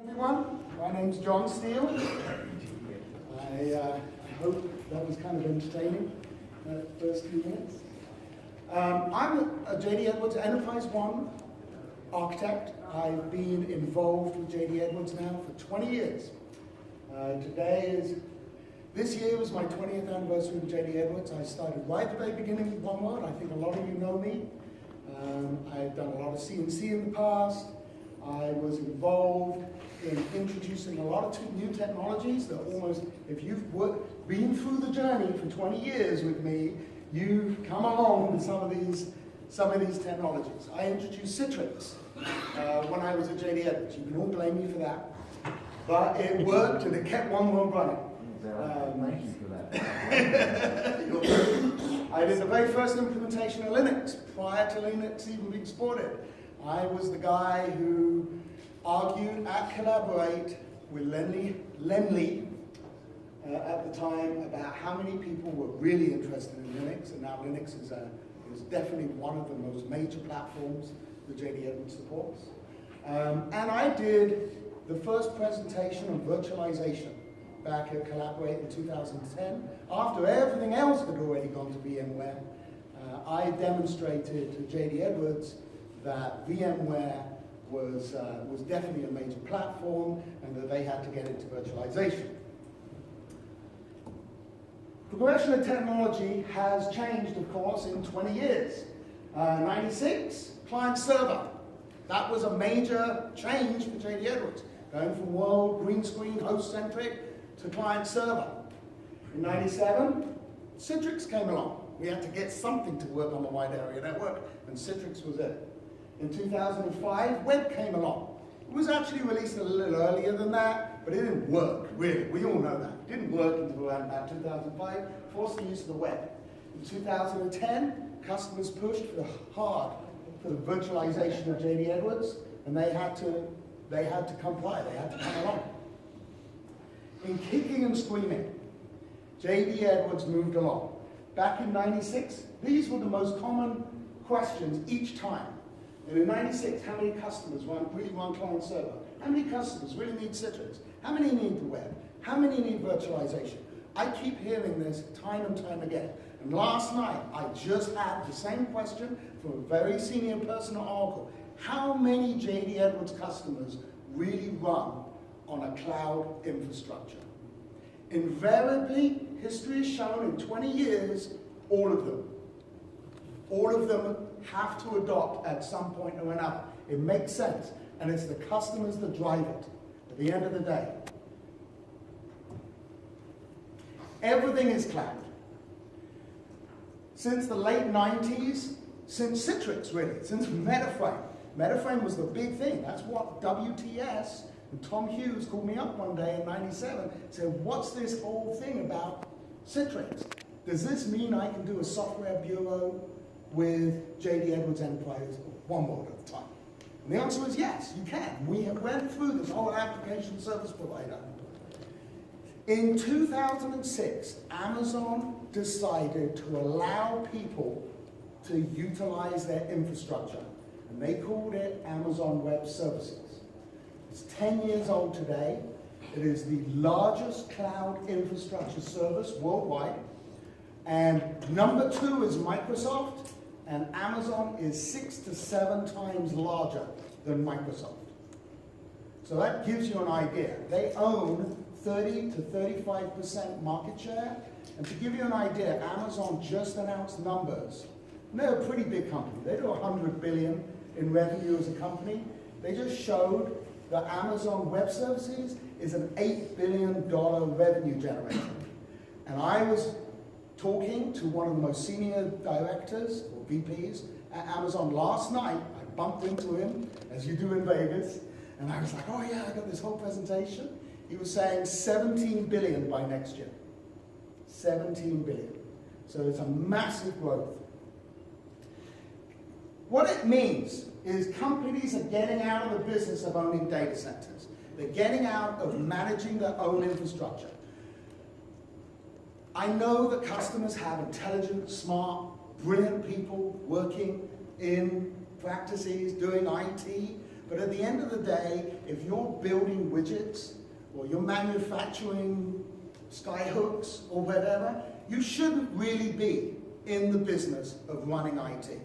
Everyone, my name's John Steele. I hope that was kind of entertaining, first few minutes. I'm a JD Edwards Enterprise One architect. I've been involved with JD Edwards now for 20 years. This year was my 20th anniversary with JD Edwards. I started right at the very beginning with one word. I think a lot of you know me. I've done a lot of CNC in the past. I was involved in introducing a lot of new technologies that almost, if you've been through the journey for 20 years with me, you've come along with some of these technologies. I introduced Citrix when I was at JD Edwards. You can all blame me for that, but it worked and it kept one world running. Thank you for that. I did the very first implementation of Linux prior to Linux even being supported. I was the guy who argued at Collaborate with Lenly at the time about how many people were really interested in Linux, and now Linux is definitely one of the most major platforms that JD Edwards supports. And I did the first presentation on virtualization back at Collaborate in 2010. After everything else had already gone to VMware, I demonstrated to JD Edwards that VMware was definitely a major platform and that they had to get into virtualization. Progression of technology has changed, of course, in 20 years. 96, client server. That was a major change for JD Edwards, going from world green screen, host-centric to client server. In 97, Citrix came along. We had to get something to work on the wide area network, and Citrix was it. In 2005, web came along. It was actually released a little earlier than that, but it didn't work, really. We all know that. It didn't work until around about 2005, forced the use of the web. In 2010, customers pushed hard for the virtualization of JD Edwards, and they had to comply, they had to come along. In kicking and screaming, JD Edwards moved along. Back in 96, these were the most common questions each time. And in 96, how many customers really run client server? How many customers really need Citrix? How many need the web? How many need virtualization? I keep hearing this time and time again. And last night, I just had the same question from a very senior person at Oracle. How many JD Edwards customers really run on a cloud infrastructure? Invariably, history has shown in 20 years, all of them. All of them have to adopt at some point or another. It makes sense, and it's the customers that drive it at the end of the day. Everything is cloud. Since the late 90s, since Citrix really, since Metaframe. Metaframe was the big thing. That's what WTS, and Tom Hughes called me up one day in 97, said, what's this whole thing about Citrix? Does this mean I can do a software bureau with JD Edwards Enterprise, one word at a time? And the answer is yes, you can. We went through this whole application service provider. In 2006, Amazon decided to allow people to utilize their infrastructure, and they called it Amazon Web Services. It's 10 years old today. It is the largest cloud infrastructure service worldwide. And number 2 is Microsoft, and Amazon is 6 to 7 times larger than Microsoft. So that gives you an idea. They own 30 to 35% market share. And to give you an idea, Amazon just announced numbers. And they're a pretty big company. They do 100 billion in revenue as a company. They just showed that Amazon Web Services is an $8 billion revenue generator. And I was talking to one of the most senior directors, or VPs, at Amazon last night. I bumped into him, as you do in Vegas, and I was like, oh yeah, I got this whole presentation. He was saying 17 billion by next year. 17 billion. So it's a massive growth. What it means is companies are getting out of the business of owning data centers. They're getting out of managing their own infrastructure. I know that customers have intelligent, smart, brilliant people working in practices, doing IT, But at the end of the day, if you're building widgets or you're manufacturing skyhooks or whatever, you shouldn't really be in the business of running IT.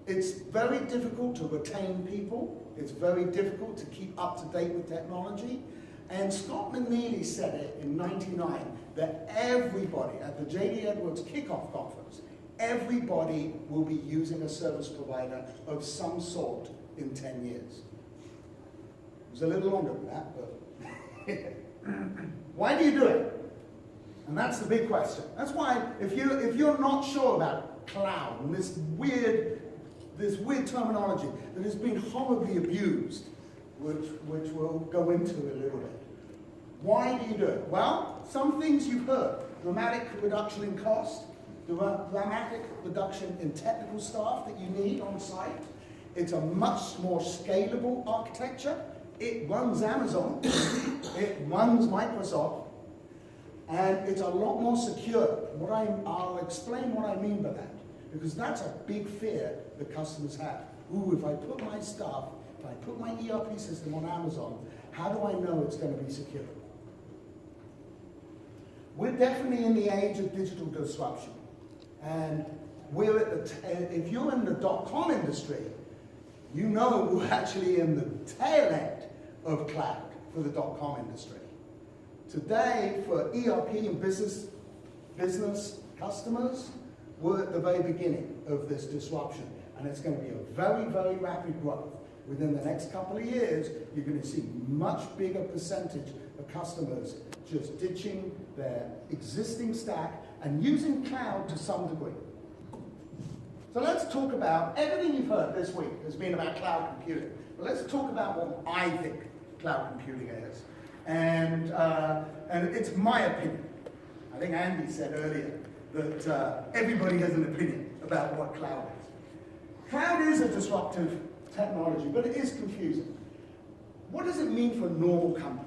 It's very difficult to retain people. It's very difficult to keep up to date with technology. And Scott McNeely said it in '99 that everybody at the JD Edwards kickoff conference, everybody will be using a service provider of some sort in 10 years. It was a little longer than that, but why do you do it? And that's the big question. That's why if you're not sure about cloud and this weird terminology that has been horribly abused, which we'll go into a little bit. Why do you do it? Well, some things you've heard. Dramatic reduction in cost, dramatic reduction in technical staff that you need on site. It's a much more scalable architecture. It runs Amazon, it runs Microsoft, and it's a lot more secure. I'll explain what I mean by that, because that's a big fear that customers have. Ooh, if I put my stuff, if I put my ERP system on Amazon, how do I know it's going to be secure? We're definitely in the age of digital disruption. And if you're in the .com industry, you know we're actually in the tail end of cloud for the .com industry. Today, for ERP and business customers, we're at the very beginning of this disruption. And it's going to be a very, very rapid growth. Within the next couple of years, you're going to see much bigger percentage of customers just ditching their existing stack and using cloud to some degree. So let's talk about, everything you've heard this week has been about cloud computing. But let's talk about what I think cloud computing is. And it's my opinion. I think Andy said earlier that everybody has an opinion about what cloud is. Cloud is a disruptive technology, but it is confusing. What does it mean for normal companies?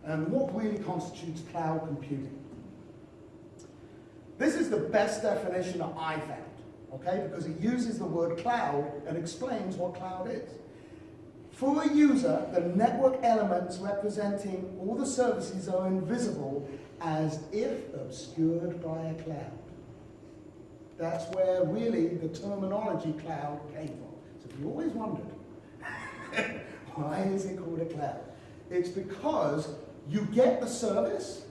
And what really constitutes cloud computing? This is the best definition that I found, okay? Because it uses the word cloud and explains what cloud is. For a user, the network elements representing all the services are invisible as if obscured by a cloud. That's where really the terminology cloud came from. So if you always wondered, why is it called a cloud? It's because you get the service,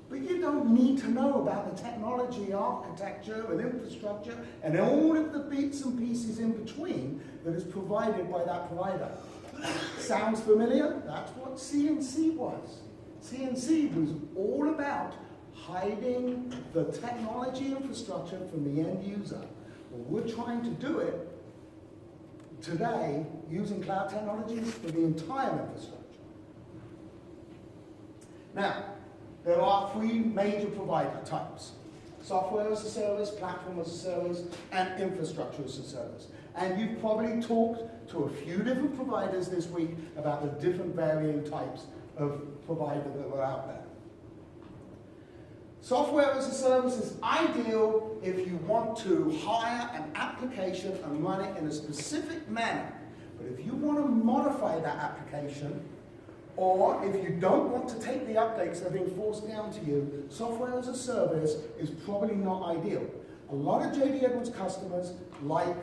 but you don't need to know about the technology, architecture, and infrastructure, and all of the bits and pieces in between that is provided by that provider. Sounds familiar? That's what CNC was. CNC was all about hiding the technology infrastructure from the end user. Well, we're trying to do it today using cloud technologies for the entire infrastructure. Now, there are three major provider types: software as a service, platform as a service, and infrastructure as a service. And you've probably talked to a few different providers this week about the different varying types of provider that are out there. Software as a service is ideal if you want to hire an application and run it in a specific manner. But if you want to modify that application, or if you don't want to take the updates that are being forced down to you, software as a service is probably not ideal. A lot of JD Edwards customers like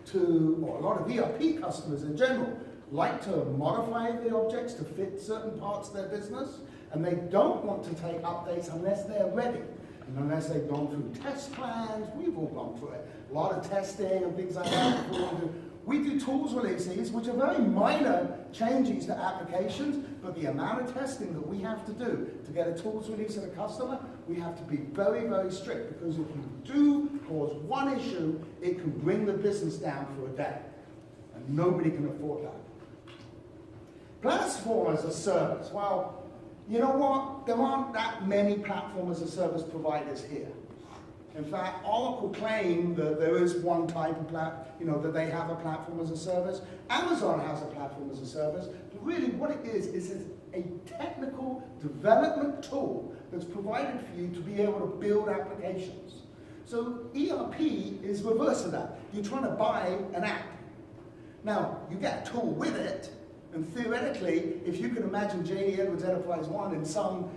to, or a lot of ERP customers in general, like to modify the objects to fit certain parts of their business, and they don't want to take updates unless they're ready, and unless they've gone through test plans. We've all gone through it. A lot of testing and things like that. We do tools releases, which are very minor changes to applications, but the amount of testing that we have to do to get a tools release at a customer, we have to be very, very strict, because if you do cause one issue, it can bring the business down for a day, and nobody can afford that. Platform as a service. Well, you know what? There aren't that many platform as a service providers here. In fact, Oracle claim that there is one type of that they have a platform as a service. Amazon has a platform as a service. But really what it is a technical development tool that's provided for you to be able to build applications. So ERP is reverse of that. You're trying to buy an app. Now, you get a tool with it, and theoretically, if you can imagine JDE Edwards Enterprise 1 in some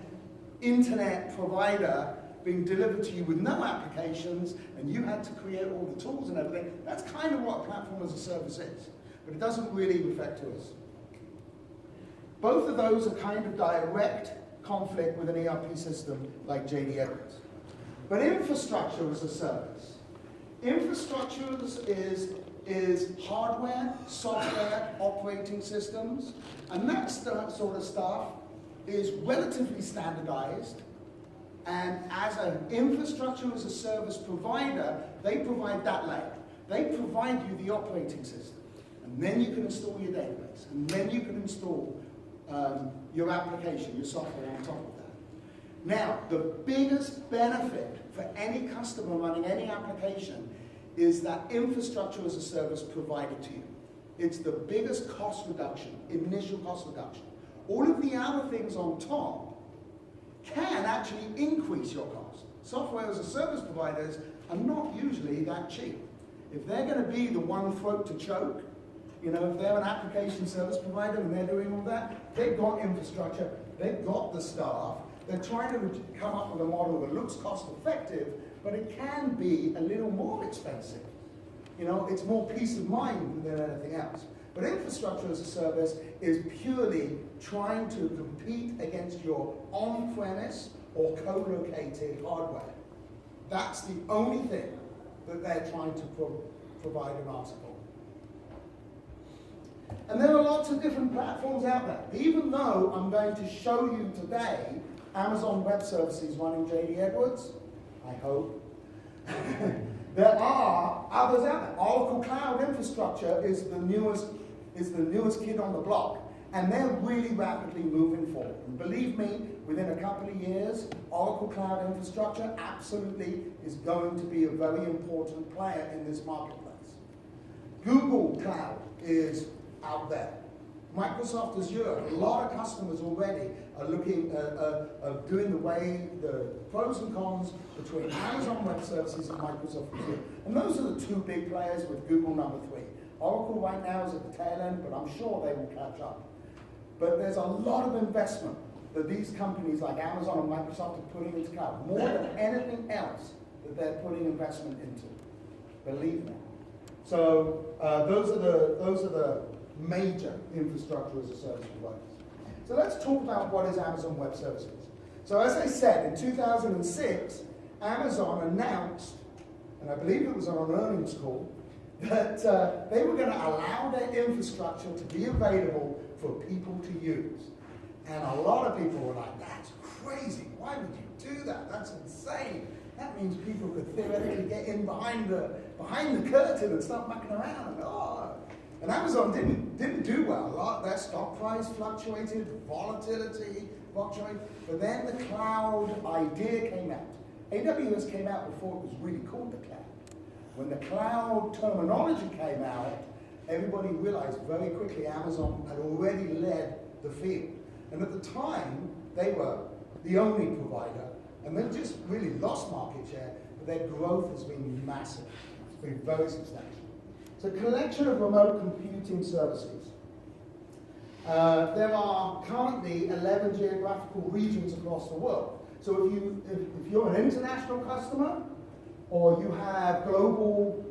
internet provider being delivered to you with no applications, and you had to create all the tools and everything, that's kind of what platform as a service is. But it doesn't really reflect to us. Both of those are kind of direct conflict with an ERP system like JDE Edwards. But infrastructure as a service. Infrastructure is hardware, software, operating systems, and that sort of stuff is relatively standardized. And as an infrastructure as a service provider, they provide that layer. They provide you the operating system. And then you can install your database. And then you can install your application, your software on top of that. Now, the biggest benefit for any customer running any application is that infrastructure as a service provided to you. It's the biggest cost reduction, initial cost reduction. All of the other things on top can actually increase your cost. Software as a service providers are not usually that cheap. If they're going to be the one throat to choke, you know, if they're an application service provider and they're doing all that, they've got infrastructure, they've got the staff, they're trying to come up with a model that looks cost effective, but it can be a little more expensive. You know, it's more peace of mind than anything else. But infrastructure as a service is purely trying to compete against your on-premise or co-located hardware. That's the only thing that they're trying to provide an answer for. And there are lots of different platforms out there. Even though I'm going to show you today Amazon Web Services running JDE Edwards, I hope, there are others out there. Oracle Cloud Infrastructure is the newest kid on the block, and they're really rapidly moving forward. And believe me, within a couple of years, Oracle Cloud Infrastructure absolutely is going to be a very important player in this marketplace. Google Cloud is out there. Microsoft Azure, a lot of customers already are looking at doing the pros and cons between Amazon Web Services and Microsoft Azure. And those are the two big players, with Google number 3. Oracle right now is at the tail end, but I'm sure they will catch up. But there's a lot of investment that these companies like Amazon and Microsoft are putting into cloud, more than anything else that they're putting investment into. Believe me. So those are the major infrastructure as a service providers. So let's talk about what is Amazon Web Services. So as I said, in 2006, Amazon announced, and I believe it was on an earnings call, that they were going to allow their infrastructure to be available for people to use. And a lot of people were like, that's crazy. Why would you do that? That's insane. That means people could theoretically get in behind the curtain and start mucking around. And Amazon didn't do well. A lot of their stock price fluctuated, volatility fluctuated. But then the cloud idea came out. AWS came out before it was really called the cloud. When the cloud terminology came out, everybody realized very quickly Amazon had already led the field. And at the time, they were the only provider, and they just really lost market share, but their growth has been massive. It's been very substantial. It's a collection of remote computing services. There are currently 11 geographical regions across the world. So if you're an international customer, or you have global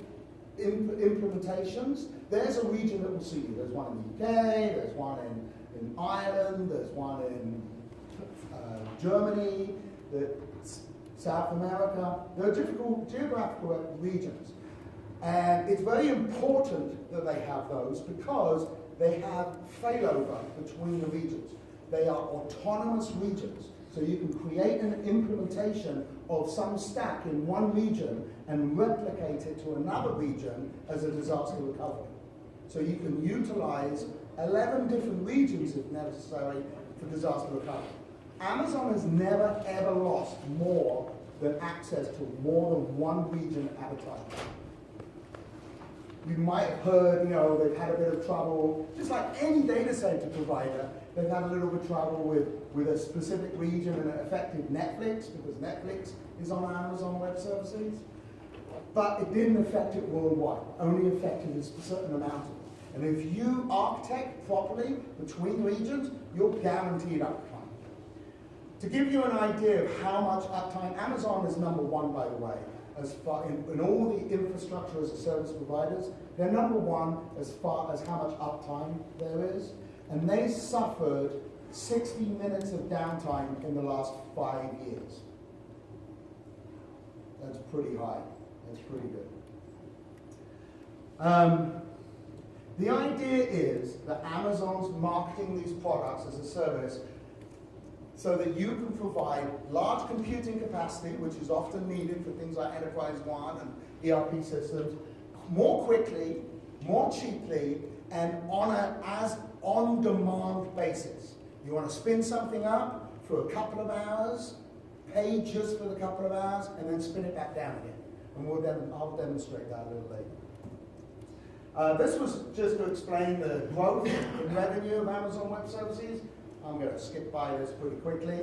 implementations, there's a region that will see you. There's one in the UK, there's one in Ireland, there's one in Germany, South America. There are different geographical regions. And it's very important that they have those because they have failover between the regions. They are autonomous regions. So you can create an implementation of some stack in one region and replicate it to another region as a disaster recovery. So you can utilize 11 different regions if necessary for disaster recovery. Amazon has never ever lost more than access to more than one region at a time. You might have heard, they've had a bit of trouble, just like any data center provider, they've had a little bit of trouble with a specific region, and it affected Netflix, because Netflix is on Amazon Web Services. But it didn't affect it worldwide, only affected a certain amount of it. And if you architect properly between regions, you're guaranteed uptime. To give you an idea of how much uptime, Amazon is number one, by the way, as far in all the infrastructure as a service providers. They're number one as far as how much uptime there is. And they suffered 60 minutes of downtime in the last 5 years. That's pretty high. That's pretty good. The idea is that Amazon's marketing these products as a service so that you can provide large computing capacity, which is often needed for things like Enterprise One and ERP systems, more quickly, more cheaply, and on a as on-demand basis. You want to spin something up for a couple of hours, pay just for the couple of hours, and then spin it back down again. And I'll demonstrate that a little later. This was just to explain the growth in revenue of Amazon Web Services. I'm going to skip by this pretty quickly.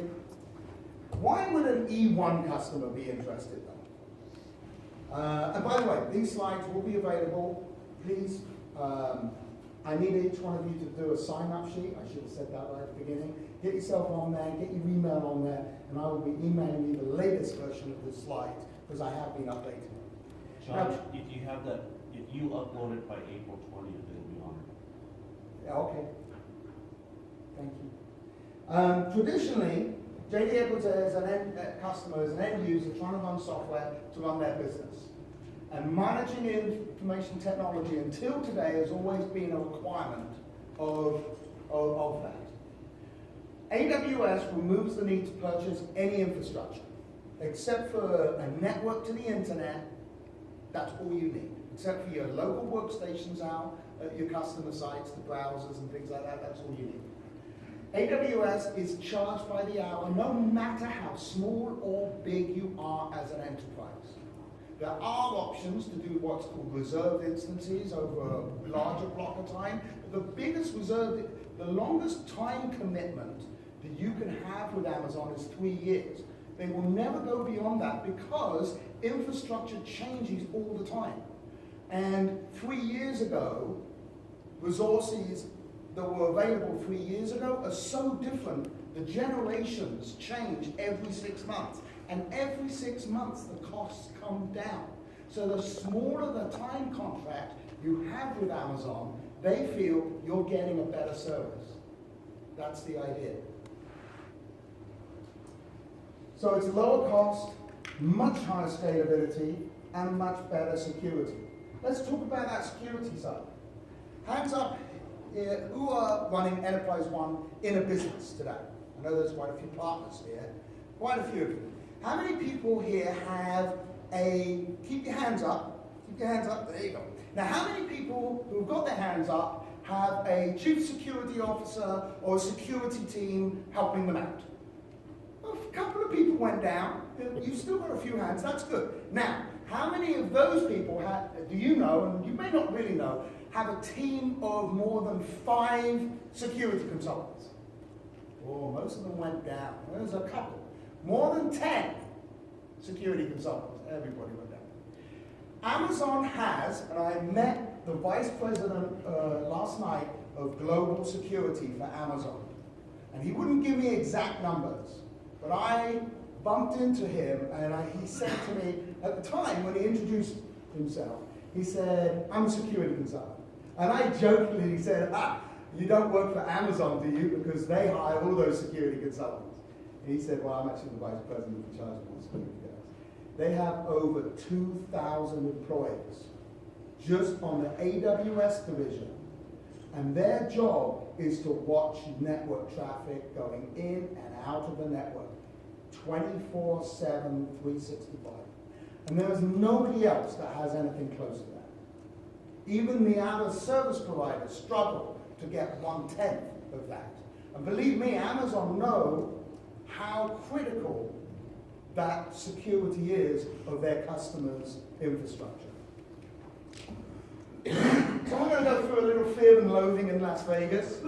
Why would an E1 customer be interested though? And by the way, these slides will be available. Please, I need each one of you to do a sign-up sheet. I should have said that right at the beginning. Get yourself on there, get your email on there, and I will be emailing you the latest version of the slides because I have been updating them. John, if you have that, if you upload it by April 20th, it'll be on it. Yeah, okay. Thank you. Traditionally, JDE Edwards as an end customer, as an end user trying to run software to run their business. And managing information technology until today has always been a requirement of that. AWS removes the need to purchase any infrastructure, except for a network to the internet. That's all you need, except for your local workstations out at your customer sites, the browsers and things like that. That's all you need. AWS is charged by the hour, no matter how small or big you are as an enterprise. There are options to do what's called reserved instances over a larger block of time. The biggest reserved, the longest time commitment that you can have with Amazon is 3 years. They will never go beyond that because infrastructure changes all the time. And 3 years ago, resources that were available 3 years ago are so different. The generations change every 6 months. And every 6 months, the costs come down. So the smaller the time contract you have with Amazon, they feel you're getting a better service. That's the idea. So it's lower cost, much higher scalability, and much better security. Let's talk about that security side. Hands up here, who are running Enterprise One in a business today? I know there's quite a few partners here, quite a few of you. How many people here have a, keep your hands up, there you go. Now how many people who've got their hands up have a chief security officer or a security team helping them out? Well, a couple of people went down, you've still got a few hands, that's good. Now, how many of those people do you know, and you may not really know, have a team of more than 5 security consultants? Oh, most of them went down. There's a couple. More than 10 security consultants. Everybody went down. Amazon has, and I met the vice president last night of global security for Amazon. And he wouldn't give me exact numbers, but I bumped into him and he said to me, at the time when he introduced himself, he said, I'm a security consultant. And I jokingly said, you don't work for Amazon, do you? Because they hire all those security consultants. And he said, well, I'm actually the vice president in charge of all security guys. They have over 2,000 employees just on the AWS division. And their job is to watch network traffic going in and out of the network 24/7, 365. And there is nobody else that has anything close to that. Even the other service providers struggle to get 1/10 of that. And believe me, Amazon know how critical that security is of their customers' infrastructure. So I'm going to go through a little fear and loathing in Las Vegas.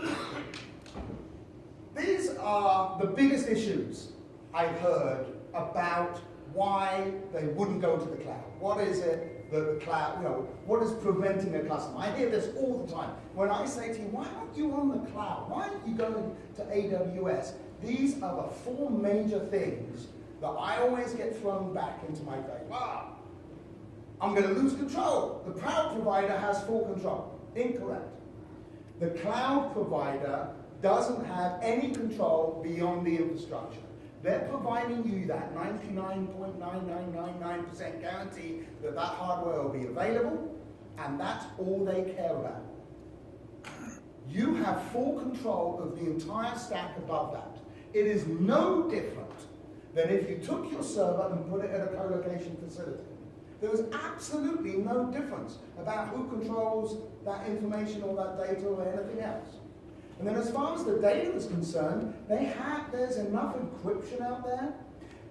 These are the biggest issues I've heard about why they wouldn't go to the cloud. What is it the cloud, what is preventing a customer? I hear this all the time. When I say to you, why aren't you on the cloud? Why aren't you going to AWS? These are the four major things that I always get thrown back into my face. I'm going to lose control. The cloud provider has full control. Incorrect. The cloud provider doesn't have any control beyond the infrastructure. They're providing you that 99.9999% guarantee that that hardware will be available, and that's all they care about. You have full control of the entire stack above that. It is no different than if you took your server and put it at a co-location facility. There is absolutely no difference about who controls that information or that data or anything else. And then as far as the data is concerned, there's enough encryption out there.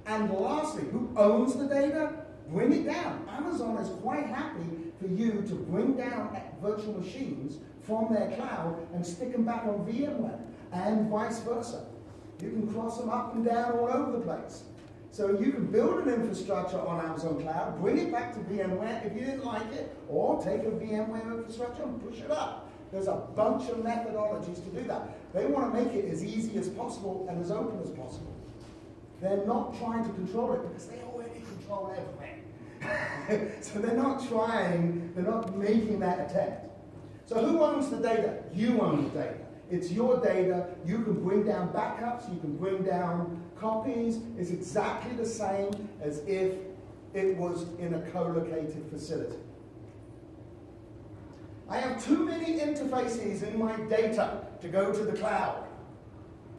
And lastly, who owns the data? Bring it down. Amazon is quite happy for you to bring down virtual machines from their cloud and stick them back on VMware, and vice versa. You can cross them up and down all over the place. So you can build an infrastructure on Amazon Cloud, bring it back to VMware if you didn't like it, or take a VMware infrastructure and push it up. There's a bunch of methodologies to do that. They want to make it as easy as possible and as open as possible. They're not trying to control it because they already control everything. So they're not making that attempt. So who owns the data? You own the data. It's your data. You can bring down backups. You can bring down copies. It's exactly the same as if it was in a co-located facility. I have too many interfaces in my data to go to the cloud.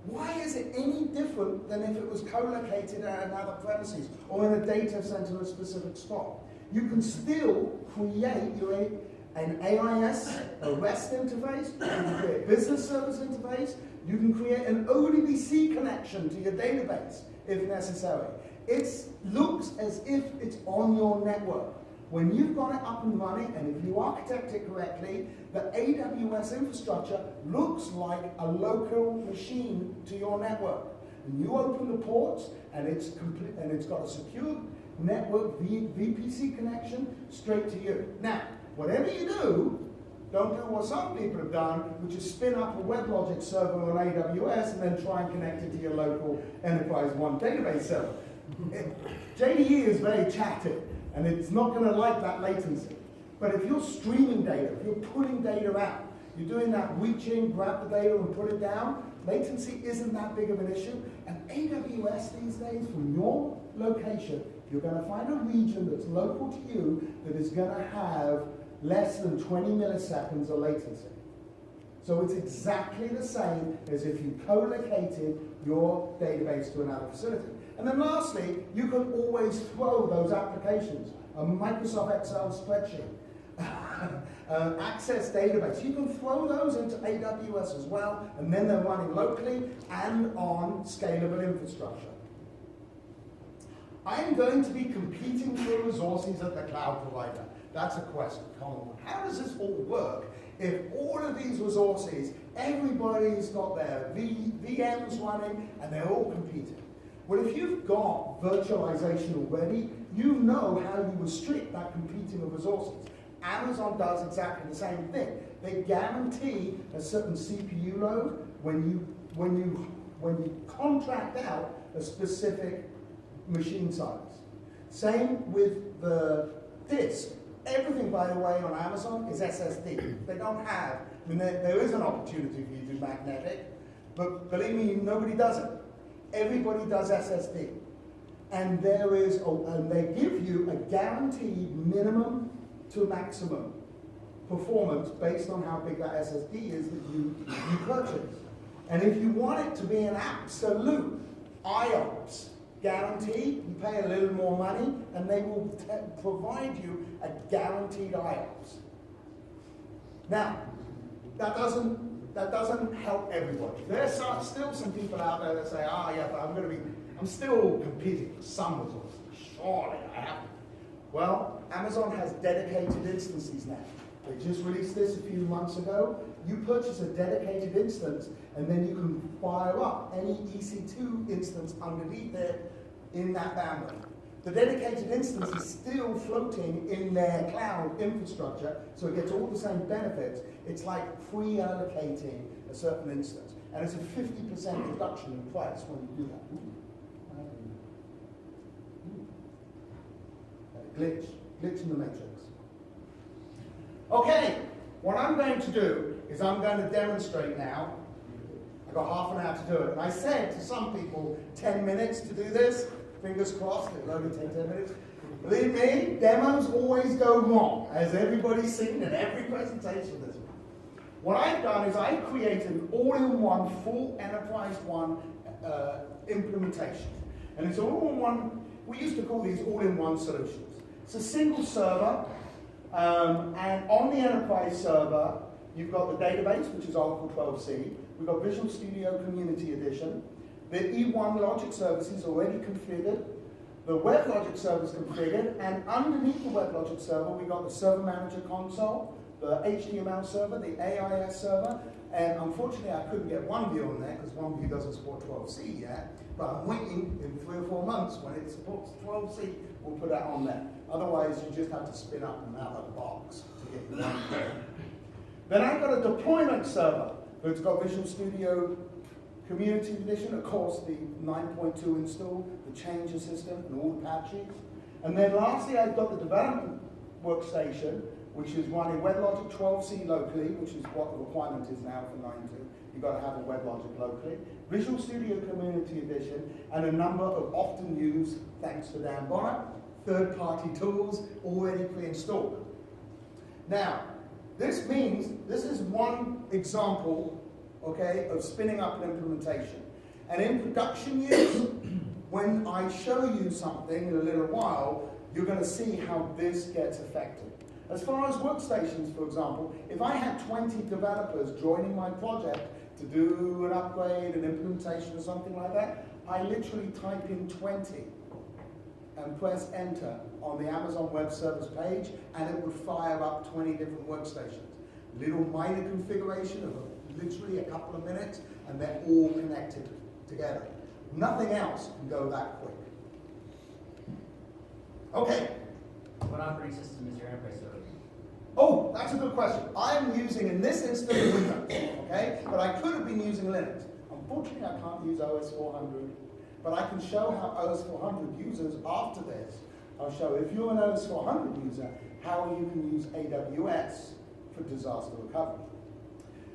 Why is it any different than if it was co-located at another premises or in a data center, a specific spot? You can still create an AIS, a REST interface, you can create a business service interface, you can create an ODBC connection to your database if necessary. It looks as if it's on your network. When you've got it up and running, and if you architect it correctly, the AWS infrastructure looks like a local machine to your network. And you open the ports, and it's complete, and it's got a secure network VPC connection straight to you. Now, whatever you do, don't do what some people have done, which is spin up a WebLogic server on AWS and then try and connect it to your local Enterprise One database server. JDE is very chatty, and it's not going to like that latency. But if you're streaming data, if you're pulling data out, you're doing that reach in, grab the data and put it down, latency isn't that big of an issue. And AWS these days, from your location, you're going to find a region that's local to you that is going to have less than 20 milliseconds of latency. So it's exactly the same as if you co-located your database to another facility. And then lastly, you can always throw those applications, a Microsoft Excel spreadsheet, Access database. You can throw those into AWS as well, and then they're running locally and on scalable infrastructure. I am going to be competing for resources at the cloud provider. That's a question. Come on. How does this all work if all of these resources, everybody's got their VMs running and they're all competing? Well, if you've got virtualization already, you know how you restrict that competing of resources. Amazon does exactly the same thing. They guarantee a certain CPU load when you contract out a specific machine size. Same with the disk. Everything, by the way, on Amazon is SSD. They don't have, I mean, there is an opportunity for you to do magnetic, but believe me, nobody does it. Everybody does SSD. And and they give you a guaranteed minimum to maximum performance based on how big that SSD is that you purchase. And if you want it to be an absolute IOPS guarantee, you pay a little more money and they will provide you a guaranteed IOPS. Now, that doesn't help everybody. There's still some people out there that say, yeah, but I'm still competing for some resources. Surely I have to. Well, Amazon has dedicated instances now. They just released this a few months ago. You purchase a dedicated instance, and then you can fire up any EC2 instance underneath it in that bandwidth. the dedicated instance is still floating in their cloud infrastructure, so it gets all the same benefits. It's like pre-allocating a certain instance. And it's a 50% reduction in price when you do that. Glitch in the matrix. Okay, what I'm going to do is I'm going to demonstrate now. I've got half an hour to do it. And I said to some people, 10 minutes to do this. Fingers crossed, it'll only take 10 minutes. Believe me, demos always go wrong, as everybody's seen in every presentation this week. What I've done is I've created an all-in-one, full enterprise one implementation. And it's all-in-one, we used to call these all-in-one solutions. It's a single server, and on the enterprise server, you've got the database, which is Oracle 12c. We've got Visual Studio Community Edition. The E1 logic service is already configured. The web logic server is configured, and underneath the web logic server, we've got the server manager console, the HTML server, the AIS server, and unfortunately I couldn't get OneView on there because OneView doesn't support 12c yet, but I'm waiting in 3 or 4 months when it supports 12c, we'll put that on there. Otherwise, you just have to spin up another box to get your OneView. Then I've got a deployment server that's got Visual Studio Community Edition, of course, the 9.2 install, the change assistant, and all the patches. And then lastly, I've got the development workstation, which is running WebLogic 12c locally, which is what the requirement is now for 9.2. You've got to have a WebLogic locally. Visual Studio Community Edition, and a number of often used, thanks to Dan Bonner, third-party tools already pre-installed. Now, this means, this is one example, okay, of spinning up an implementation. And in production use, when I show you something in a little while, you're going to see how this gets affected. As far as workstations, for example, if I had 20 developers joining my project to do an upgrade, an implementation, or something like that, I literally type in 20 and press enter on the Amazon Web Service page, and it would fire up 20 different workstations. Little minor configuration of literally a couple of minutes, and they're all connected together. Nothing else can go that quick. Okay. What operating system is your enterprise server? Oh, that's a good question. I'm using, in this instance, Windows, okay? But I could have been using Linux. Unfortunately, I can't use OS 400, but I can show how OS 400 users, after this, I'll show if you're an OS 400 user, how you can use AWS for disaster recovery.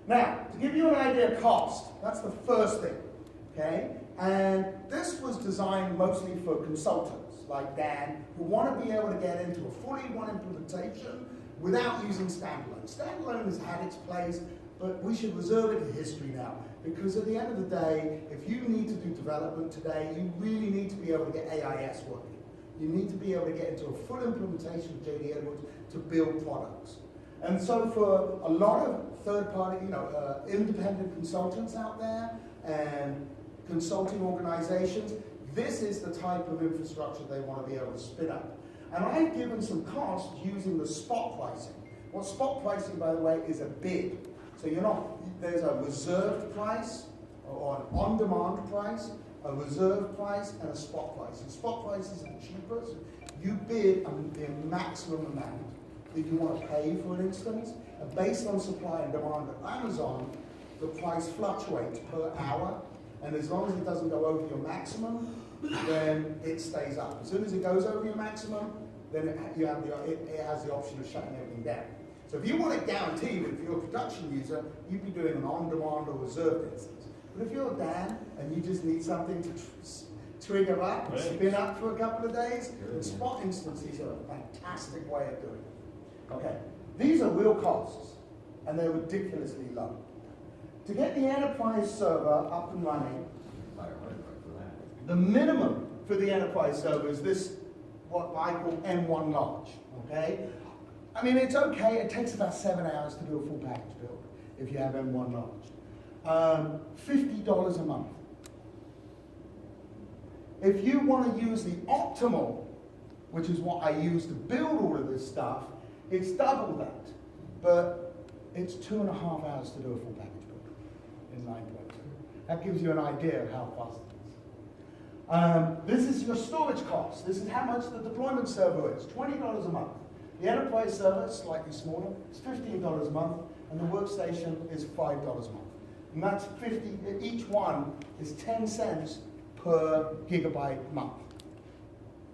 Now, to give you an idea of cost, that's the first thing, okay? And this was designed mostly for consultants like Dan, who want to be able to get into a fully run implementation without using standalone. Standalone has had its place, but we should reserve it to history now, because at the end of the day, if you need to do development today, you really need to be able to get AIS working. You need to be able to get into a full implementation of JDE E1 to build products. And so for a lot of third-party, independent consultants out there and consulting organizations, this is the type of infrastructure they want to be able to spin up. And I've given some costs using the spot pricing. What spot pricing, by the way, is a bid. So there's a reserved price, or an on-demand price, a reserved price, and a spot price. The spot price is the cheapest. You bid the maximum amount that you want to pay for an instance, and based on supply and demand at Amazon, the price fluctuates per hour, and as long as it doesn't go over your maximum, then it stays up. As soon as it goes over your maximum, then it has the option of shutting everything down. So if you want it guaranteed, if you're a production user, you'd be doing an on-demand or reserved instance. But if you're Dan and you just need something to trigger up and spin up for a couple of days, then spot instances are a fantastic way of doing it. Okay, these are real costs, and they're ridiculously low. To get the enterprise server up and running, the minimum for the enterprise server is this, what I call M1 large, okay? I mean, it's okay, it takes about 7 hours to do a full package build if you have M1 large. $50 a month. If you want to use the optimal, which is what I use to build all of this stuff, it's double that, but it's 2.5 hours to do a full package build in 9.2. That gives you an idea of how fast This is your storage cost. This is how much the deployment server is, $20 a month. The enterprise server is slightly smaller, it's $15 a month, and the workstation is $5 a month. And that's 50, each one is 10 cents per gigabyte month.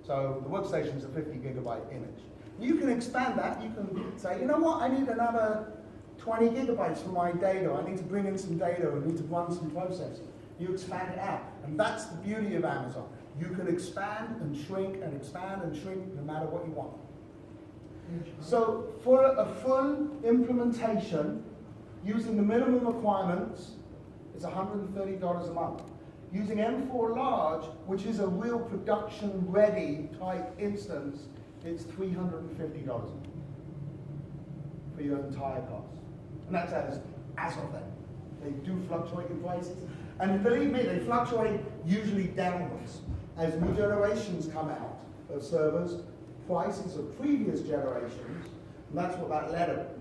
So the workstation is a 50 gigabyte image. You can expand that, you can say, you know what, I need another 20 gigabytes for my data, I need to bring in some data, I need to run some processing. You expand it out, and that's the beauty of Amazon. You can expand and shrink no matter what you want. So for a full implementation, using the minimum requirements, it's $130 a month. Using M4 Large, which is a real production-ready type instance, it's $350 a month for your entire cost. And that's as of then. They do fluctuate in prices. And believe me, they fluctuate usually downwards. As new generations come out of servers, prices of previous generations, and that's what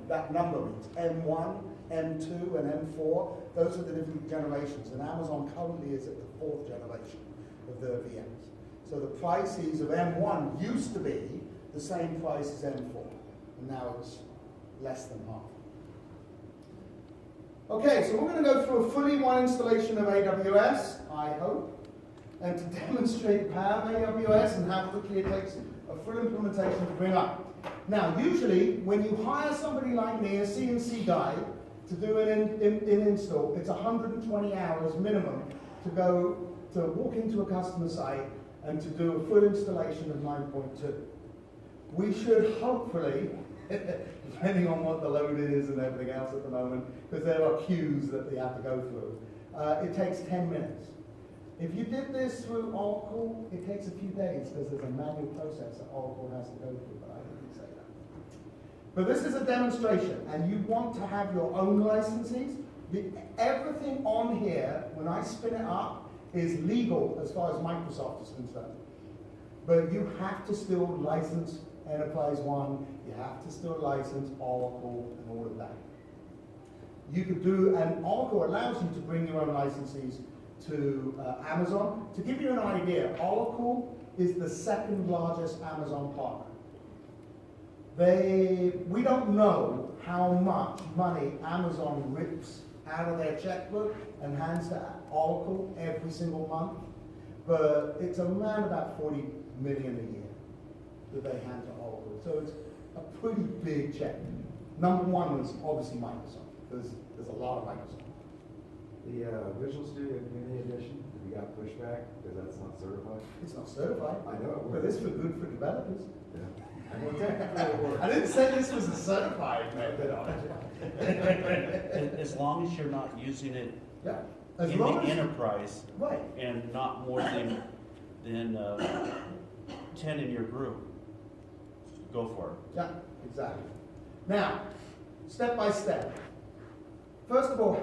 that number means. M1, M2, and M4, those are the different generations. And Amazon currently is at the 4th generation of the VMs. So the prices of M1 used to be the same price as M4, and now it's less than half. Okay, so we're going to go through a fully one installation of AWS, I hope, and to demonstrate the power of AWS and how quickly it takes a full implementation to bring up. Now, usually, when you hire somebody like me, a CNC guy, to do an install, it's 120 hours minimum to walk into a customer site and to do a full installation of 9.2. We should hopefully, depending on what the load is and everything else at the moment, because there are queues that they have to go through, it takes 10 minutes. If you did this through Oracle, it takes a few days because there's a manual process that Oracle has to go through, but I didn't say that. But this is a demonstration, and you want to have your own licenses. Everything on here, when I spin it up, is legal as far as Microsoft is concerned. But you have to still license Enterprise One, you have to still license Oracle and all of that. You could do, and Oracle allows you to bring your own licenses to Amazon. To give you an idea, Oracle is the 2nd largest Amazon partner. We don't know how much money Amazon rips out of their checkbook and hands to Oracle every single month, but it's around about 40 million a year that they hand to Oracle. So it's a pretty big check. Number one was obviously Microsoft. There's a lot of Microsoft. The Visual Studio Community Edition, have you got pushback because that's not certified? It's not certified. I know it But works. it's good for developers. Yeah. I know technically it works. I didn't say this was a certified method on it. As long as you're not using it Yeah. As in the long as, enterprise right. and not more than 10 in your group, go for it. Yeah, exactly. Now, step by step. First of all,